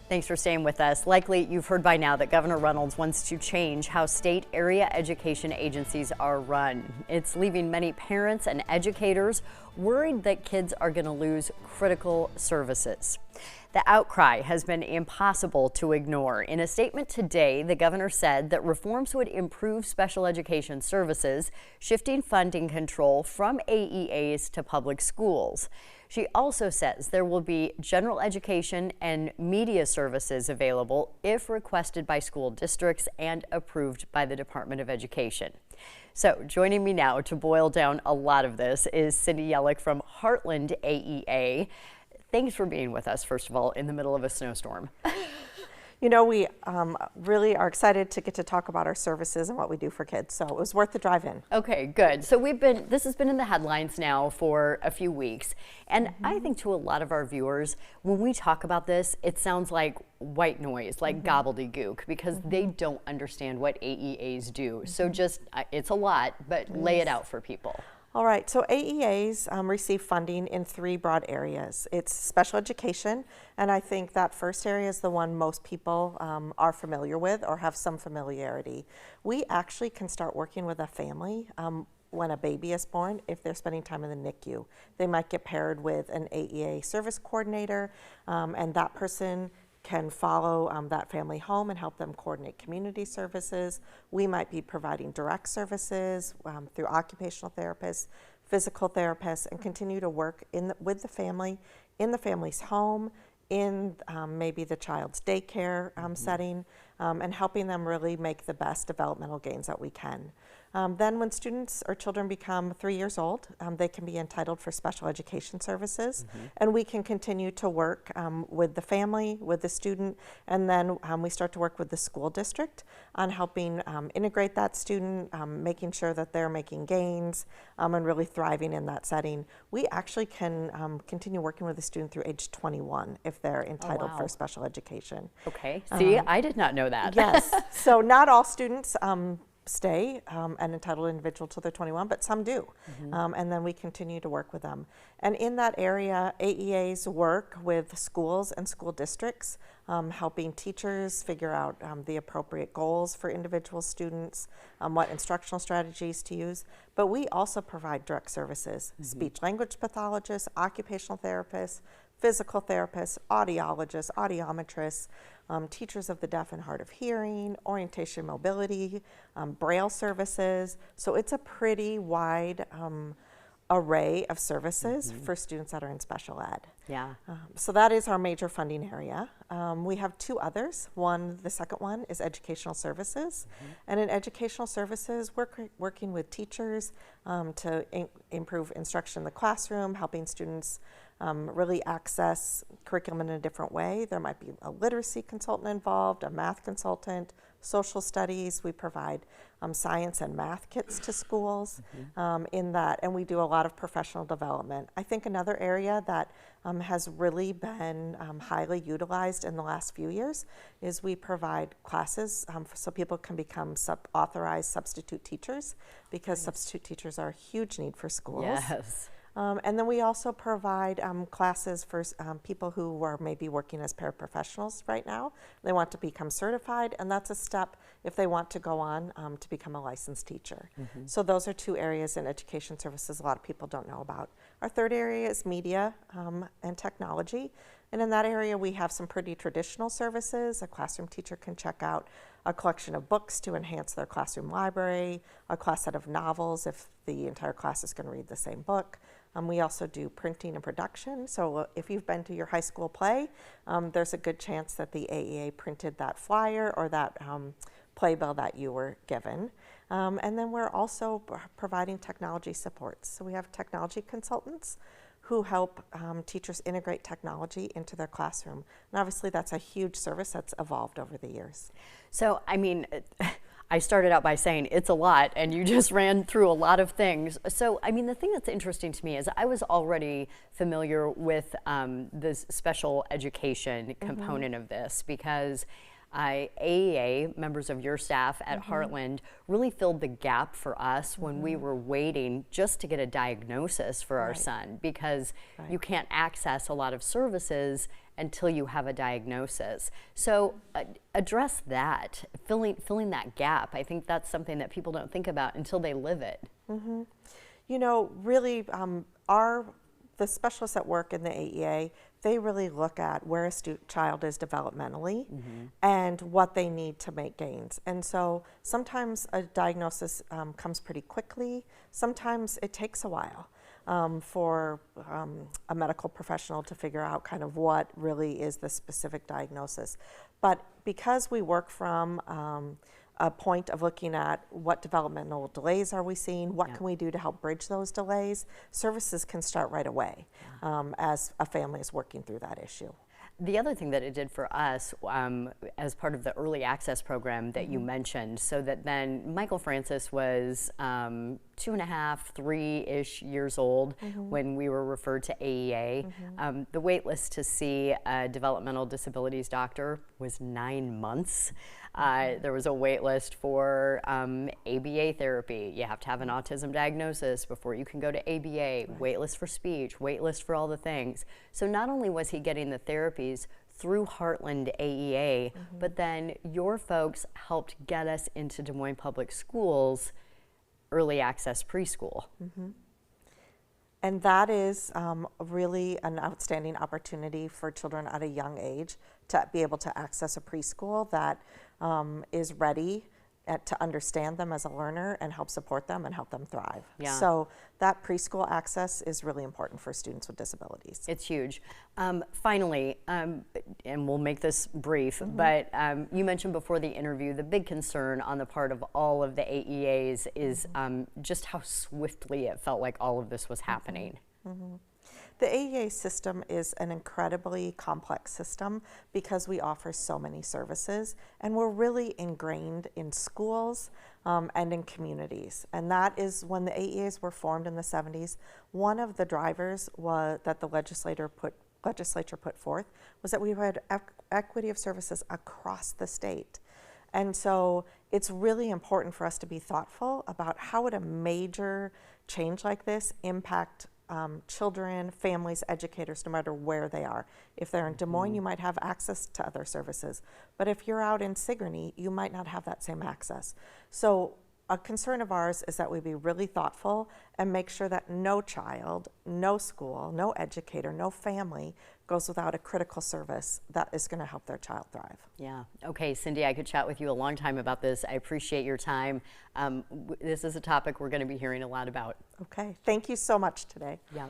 Thanks for staying with us. Likely you've heard by now that Governor Reynolds wants to change how state area education agencies are run. It's leaving many parents and educators worried that kids are going to lose critical services. The outcry has been impossible to ignore. In a statement today, the governor said that reforms would improve special education services, shifting funding control from AEAs to public schools. She also says there will be general education and media services available if requested by school districts and approved by the Department of Education. So joining me now to boil down a lot of this is Cindy Yellick from Heartland AEA. Thanks for being with us, first of all, in the middle of a snowstorm. You know, we really are excited to get to talk about our services and what we do for kids, so it was worth the drive in. Okay, good. So this has been in the headlines now for a few weeks, and I think to a lot of our viewers, when we talk about this, it sounds like white noise, like gobbledygook, because they don't understand what AEAs do. So just, it's a lot, but lay it out for people. All right, so AEAs receive funding in three broad areas. It's special education, and I think that first area is the one most people are familiar with or have some familiarity. We actually can start working with a family when a baby is born if they're spending time in the NICU. They might get paired with an AEA service coordinator, and that person can follow that family home and help them coordinate community services. We might be providing direct services through occupational therapists, physical therapists, and continue to work with the family, in the family's home, in maybe the child's daycare setting, and helping them really make the best developmental gains that we can. Then when students or children become 3 years old, they can be entitled for special education services, and we can continue to work with the family, with the student, and then we start to work with the school district on helping integrate that student, making sure that they're making gains and really thriving in that setting. We actually can continue working with the student through age 21 if they're entitled for special education. Okay, see, I did not know that. Yes, so not all students stay an entitled individual till they're 21, but some do. And then we continue to work with them. And in that area, AEAs work with schools and school districts, helping teachers figure out the appropriate goals for individual students, what instructional strategies to use. But we also provide direct services, speech language pathologists, occupational therapists, physical therapists, audiologists, audiometrists, teachers of the deaf and hard of hearing, orientation mobility, braille services. So it's a pretty wide array of services for students that are in special ed. Yeah. So that is our major funding area. We have two others. The second one is educational services. And in educational services, we're working with teachers to improve instruction in the classroom, helping students really access curriculum in a different way. There might be a literacy consultant involved, a math consultant, social studies. We provide science and math kits to schools in that, and we do a lot of professional development. I think another area that has really been highly utilized in the last few years is we provide classes so people can become authorized substitute teachers, because substitute teachers are a huge need for schools. Yes. And then we also provide classes for people who are maybe working as paraprofessionals right now. They want to become certified, and that's a step if they want to go on to become a licensed teacher. So those are two areas in education services a lot of people don't know about. Our third area is media and technology. And in that area, we have some pretty traditional services. A classroom teacher can check out a collection of books to enhance their classroom library, a class set of novels if the entire class is going to read the same book. We also do printing and production. So if you've been to your high school play, there's a good chance that the AEA printed that flyer or that playbill that you were given. And then we're also providing technology support. So we have technology consultants who help teachers integrate technology into their classroom. And obviously that's a huge service that's evolved over the years. So, I mean, I started out by saying it's a lot, and you just ran through a lot of things. So, I mean, the thing that's interesting to me is I was already familiar with the special education component of this, because AEA, members of your staff at Heartland, really filled the gap for us when we were waiting just to get a diagnosis for our son, because you can't access a lot of services until you have a diagnosis. So address that, filling that gap. I think that's something that people don't think about until they live it. You know, really, the specialists that work in the AEA, they really look at where a child is developmentally and what they need to make gains. And so sometimes a diagnosis comes pretty quickly. Sometimes it takes a while for a medical professional to figure out kind of what really is the specific diagnosis. But because we work from a point of looking at what developmental delays are we seeing, what can we do to help bridge those delays, services can start right away as a family is working through that issue. The other thing that it did for us as part of the early access program that you mentioned, so that then Michael Francis was 2.5, 3-ish years old when we were referred to AEA. The wait list to see a developmental disabilities doctor was 9 months. There was a wait list for ABA therapy. You have to have an autism diagnosis before you can go to ABA, wait list for speech, wait list for all the things. So not only was he getting the therapies through Heartland AEA, but then your folks helped get us into Des Moines Public Schools early access preschool. And that is really an outstanding opportunity for children at a young age to be able to access a preschool that is ready to understand them as a learner and help support them and help them thrive. So that preschool access is really important for students with disabilities. It's huge. Finally, and we'll make this brief, but you mentioned before the interview the big concern on the part of all of the AEAs is just how swiftly it felt like all of this was happening. The AEA system is an incredibly complex system because we offer so many services, and we're really ingrained in schools and in communities. And that is when the AEAs were formed in the 70s. One of the drivers that the legislature put forth was that we had equity of services across the state. And so it's really important for us to be thoughtful about how would a major change like this impact children, families, educators, no matter where they are. If they're in Des Moines, you might have access to other services. But if you're out in Sigourney, you might not have that same access. So a concern of ours is that we be really thoughtful and make sure that no child, no school, no educator, no family goes without a critical service that is going to help their child thrive. Yeah. Okay, Cindy, I could chat with you a long time about this. I appreciate your time. This is a topic we're going to be hearing a lot about. Okay. Thank you so much today. Yeah.